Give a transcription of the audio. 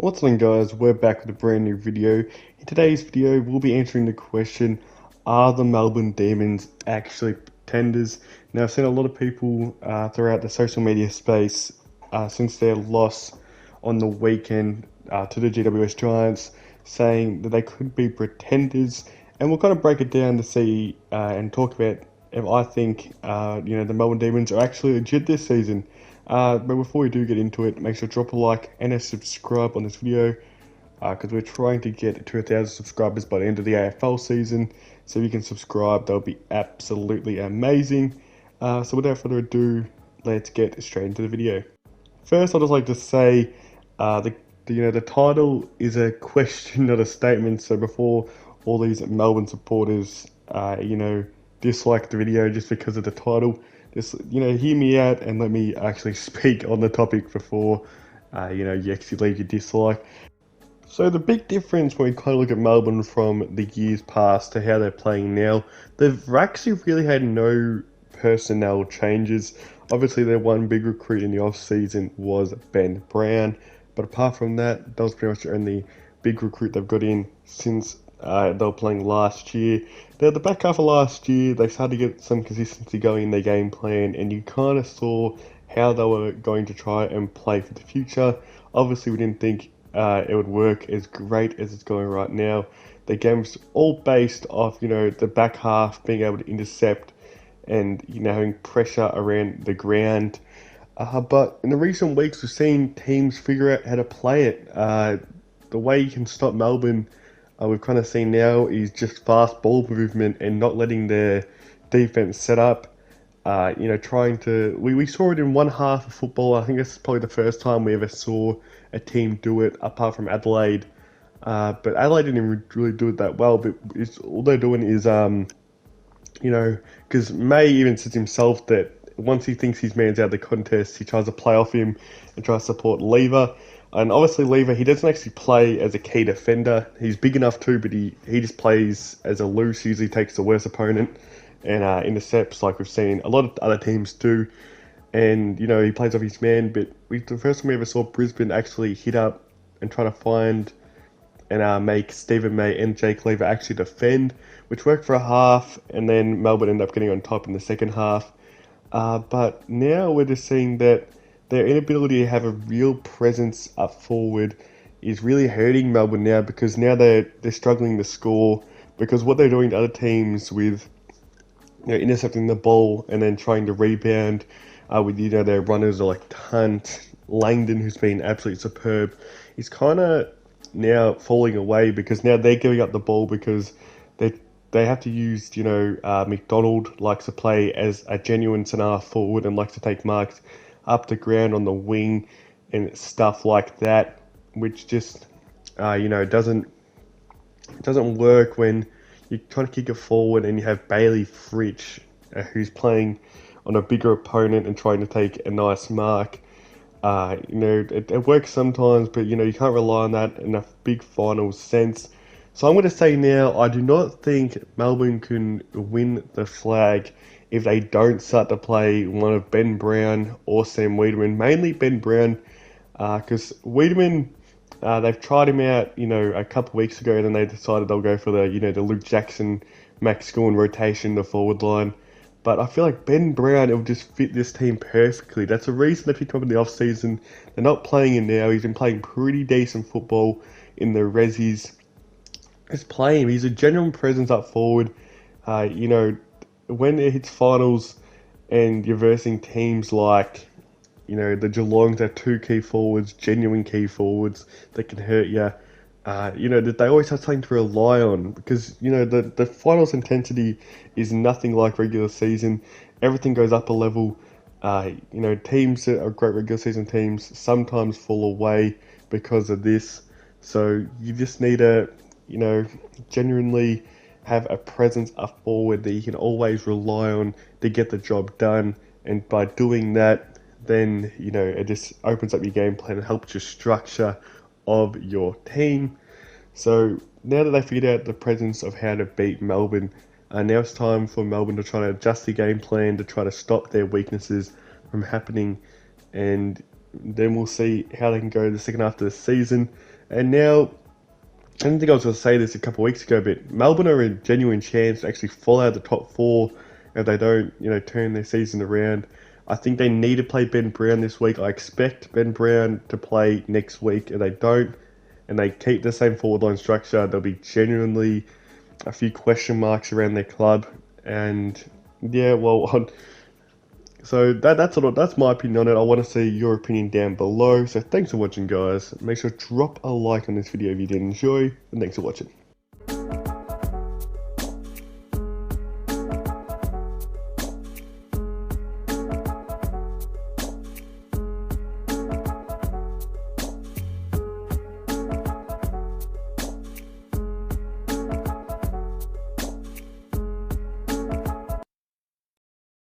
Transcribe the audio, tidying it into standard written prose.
What's up guys, we're back with a brand new video. In today's video we'll be answering the question, are the Melbourne Demons actually pretenders? Now I've seen a lot of people throughout the social media space since their loss on the weekend to the GWS Giants saying that they could be pretenders, and we'll kind of break it down to see and talk about if I think the Melbourne Demons are actually legit this season. But before we do get into it, make sure to drop a like and a subscribe on this video because we're trying to get to 1,000 subscribers by the end of the AFL season. So if you can subscribe, that would be absolutely amazing. So without further ado, let's get straight into the video. First, I'd just like to say the title is a question, not a statement. So before all these Melbourne supporters, dislike the video just because of the title, just hear me out and let me actually speak on the topic before you actually leave your dislike. So the big difference when we kind of look at Melbourne from the years past to how they're playing now, they've actually really had no personnel changes. Obviously their one big recruit in the off season was Ben Brown, but apart from that, that was pretty much the only big recruit they've got in since they were playing last year. Now, the back half of last year, they started to get some consistency going in their game plan, and you kind of saw how they were going to try and play for the future. Obviously, we didn't think it would work as great as it's going right now. The game's all based off, the back half being able to intercept and, having pressure around the ground. But in the recent weeks, we've seen teams figure out how to play it. The way you can stop Melbourne, we've kind of seen now, is just fast ball movement and not letting their defense set up. Trying to... We saw it in one half of football. I think this is probably the first time we ever saw a team do it, apart from Adelaide. But Adelaide didn't really do it that well. But all they're doing is, because May even says himself that once he thinks his man's out of the contest, he tries to play off him and tries to support Lever. And obviously Lever, he doesn't actually play as a key defender. He's big enough to, but he just plays as a loose, usually takes the worst opponent and intercepts like we've seen a lot of other teams do. And, he plays off his man, but the first time we ever saw Brisbane actually hit up and try to find and make Stephen May and Jake Lever actually defend, which worked for a half, and then Melbourne ended up getting on top in the second half. But now we're just seeing that their inability to have a real presence up forward is really hurting Melbourne now, because now they're struggling to score, because what they're doing to other teams with intercepting the ball and then trying to rebound with their runners like Hunt, Langdon, who's been absolutely superb, is kind of now falling away, because now they're giving up the ball because they have to use, McDonald likes to play as a genuine centre forward and likes to take marks up the ground on the wing and stuff like that, which just doesn't work when you're trying to kick it forward and you have Bailey Fritsch who's playing on a bigger opponent and trying to take a nice mark. It works sometimes, but you can't rely on that in a big final sense. So I'm going to say now, I do not think Melbourne can win the flag if they don't start to play one of Ben Brown or Sam Wiedemann, mainly Ben Brown, because Wiedemann, they've tried him out, a couple of weeks ago, and then they decided they'll go for the Luke Jackson, Max Gorn rotation in the forward line. But I feel like Ben Brown, it will just fit this team perfectly. That's the reason they picked him up in the off-season. They're not playing him now. He's been playing pretty decent football in the Rezzies. Just play him. He's a genuine presence up forward. When it hits finals and you're versing teams like, the Geelongs have two key forwards, genuine key forwards that can hurt you, that they always have something to rely on, because, the finals intensity is nothing like regular season. Everything goes up a level. Teams that are great regular season teams sometimes fall away because of this. So you just need to, genuinely have a presence up forward that you can always rely on to get the job done. And by doing that, then, it just opens up your game plan and helps your structure of your team. So now that they figured out the presence of how to beat Melbourne, now it's time for Melbourne to try to adjust the game plan to try to stop their weaknesses from happening. And Then we'll see how they can go the second half of the season. And now, I didn't think I was going to say this a couple of weeks ago, but Melbourne are a genuine chance to actually fall out of the top four if they don't, turn their season around. I think they need to play Ben Brown this week. I expect Ben Brown to play next week. If they don't, and they keep the same forward line structure, there'll be genuinely a few question marks around their club. And yeah, well, so that's my opinion on it. I want to see your opinion down below. So thanks for watching, guys. Make sure to drop a like on this video if you did enjoy, and thanks for watching.